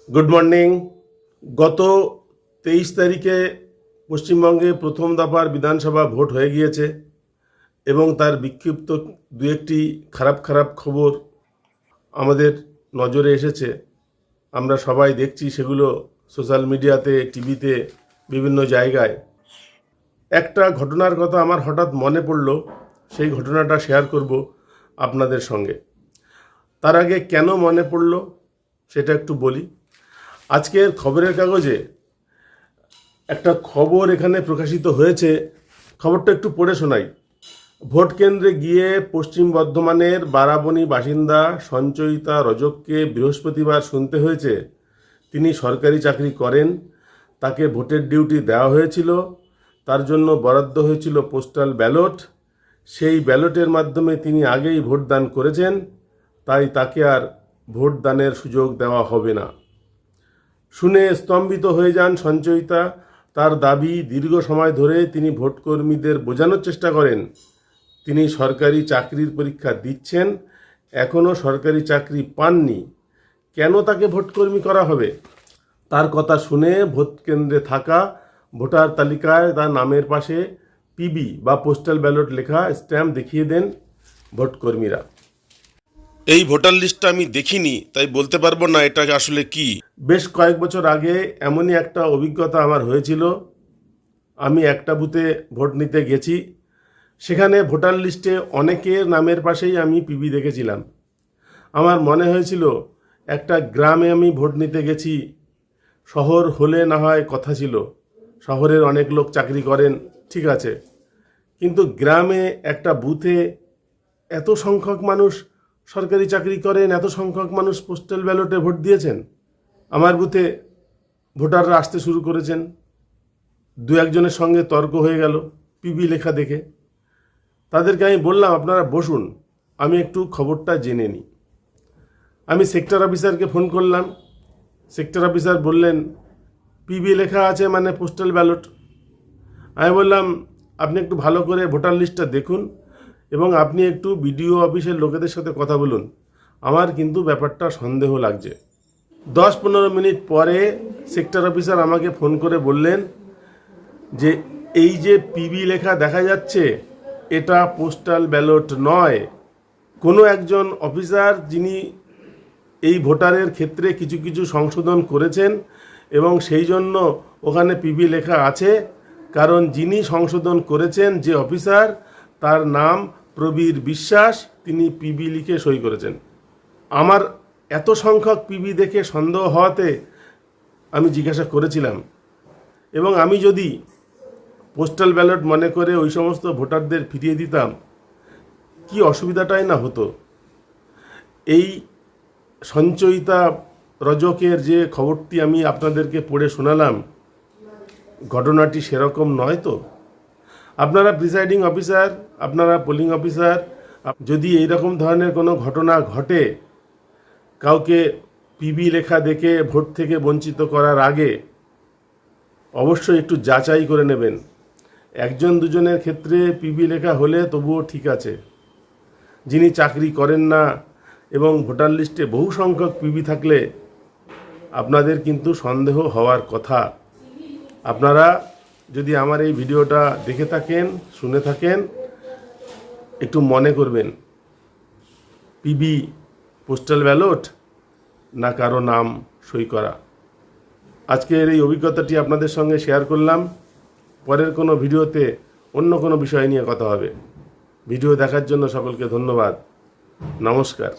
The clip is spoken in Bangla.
Good morning. গত 23 তারিখে পশ্চিমবঙ্গে প্রথম দফার বিধানসভা ভোট হয়ে গিয়েছে এবং তার বিক্ষিপ্ত দু একটি খারাপ খবর আমাদের নজরে এসেছে। আমরা সবাই দেখছি সেগুলো সোশ্যাল মিডিয়াতে, টিভিতে, বিভিন্ন জায়গায়। একটা ঘটনার কথা আমার হঠাৎ মনে পড়ল, সেই ঘটনাটা শেয়ার করব আপনাদের সঙ্গে। তার আগে কেন মনে পড়ল সেটা একটু বলি। আজকের খবরের কাগজে একটা খবর এখানে প্রকাশিত হয়েছে, খবরটা একটু পড়ে শোনাই। ভোট কেন্দ্রে গিয়ে পশ্চিম বর্ধমানের বারাবণী বাসিন্দা সঞ্চয়িতা রজককে বৃহস্পতিবার শুনতে হয়েছে তিনি সরকারি চাকরি করেন, তাকে ভোটের ডিউটি দেওয়া হয়েছিল, তার জন্য বরাদ্দ হয়েছিল পোস্টাল ব্যালট, সেই ব্যালটের মাধ্যমে তিনি আগেই ভোটদান করেছেন, তাই তাকে আর ভোটদানের সুযোগ দেওয়া হবে না। শুনে স্তম্ভিত হয়ে যান সঞ্চয়িতা। তার দাবি, দীর্ঘ সময় ধরে তিনি ভোটকর্মীদের বোঝানোর চেষ্টা করেন তিনি সরকারি চাকরির পরীক্ষা দিচ্ছেন, এখনও সরকারি চাকরি পাননি, কেন তাকে ভোটকর্মী করা হবে? তার কথা শুনে ভোট কেন্দ্রে থাকা ভোটার তালিকায় তার নামের পাশে পিবি বা পোস্টাল ব্যালট লেখা স্ট্যাম্প দেখিয়ে দেন ভোটকর্মীরা। এই ভোটার লিস্টটা আমি দেখিনি, তাই বলতে পারবো না এটা আসলে কি। বেশ কয়েক বছর আগে এমনই একটা অভিজ্ঞতা আমার হয়েছিল। আমি একটা বুথে ভোট নিতে গেছি, সেখানে ভোটার লিস্টে অনেকের নামের পাশেই আমি পিবি দেখেছিলাম। আমার মনে হয়েছিল একটা গ্রামে আমি ভোট নিতে গেছি। শহর হলে না হয় কথা ছিল, শহরের অনেক লোক চাকরি করেন, ঠিক আছে, কিন্তু গ্রামে একটা বুথে এত সংখ্যক মানুষ সরকারি চাকরি করেন, এত সংখ্যক মানুষ পোস্টাল ব্যালটে ভোট দিয়েছেন। আমার বুথে ভোটাররা আসতে শুরু করেছেন, দু একজনের সঙ্গে তর্ক হয়ে গেল পিবি লেখা দেখে। তাদেরকে আমি বললাম, আপনারা বসুন, আমি একটু খবরটা জেনে নিই। আমি সেক্টর অফিসারকে ফোন করলাম। সেক্টর অফিসার বললেন, পিবি লেখা আছে মানে পোস্টাল ব্যালট। আমি বললাম, আপনি একটু ভালো করে ভোটার লিস্টটা দেখুন এবং আপনি একটু বিডিও অফিসের লোকেদের সাথে কথা বলুন, আমার কিন্তু ব্যাপারটা সন্দেহ লাগছে। 10-15 মিনিট পরে সেক্টর অফিসার আমাকে ফোন করে বললেন যে এই যে পিবি লেখা দেখা যাচ্ছে এটা পোস্টাল ব্যালট নয়। কোনো একজন অফিসার যিনি এই ভোটারের ক্ষেত্রে কিছু কিছু সংশোধন করেছেন এবং সেই জন্য ওখানে পিবি লেখা আছে, কারণ যিনি সংশোধন করেছেন যে অফিসার, তার নাম প্রবীর বিশ্বাস, তিনি পিবি লিখে সই করেছেন। আমার এত সংখ্যক পিবি দেখে সন্দেহ হওয়াতে আমি জিজ্ঞাসা করেছিলাম, এবং আমি যদি পোস্টাল ব্যালট মনে করে ওই সমস্ত ভোটারদের ফিরিয়ে দিতাম, কি অসুবিধাটাই না হতো। এই সঞ্চয়িতা রজকের যে খবরটি আমি আপনাদেরকে পড়ে শোনালাম, ঘটনাটি সেরকম নয় তো? আপনারা প্রিসাইডিং অফিসার, আপনারা পোলিং অফিসার, যদি এইরকম ধরনের কোনো ঘটনা ঘটে, কাউকে পিবি লেখা দেখে ভোট থেকে বঞ্চিত করার আগে অবশ্যই একটু যাচাই করে নেবেন। একজন দুজনের ক্ষেত্রে পিবি লেখা হলে তবুও ঠিক আছে, যিনি চাকরি করেন না এবং ভোটার লিস্টে বহু সংখ্যক পিবি থাকলে আপনাদের কিন্তু সন্দেহ হওয়ার কথা। আপনারা যদি আমার এই ভিডিওটা দেখে থাকেন, শুনে থাকেন, একটু মনে করবেন, পিবি পোস্টাল ব্যালট না কারো নাম সই করা। আজকের এই অভিজ্ঞতাটি আপনাদের সঙ্গে শেয়ার করলাম। পরের কোনো ভিডিওতে অন্য কোনো বিষয় নিয়ে কথা হবে। ভিডিও দেখার জন্য সকলকে ধন্যবাদ। নমস্কার।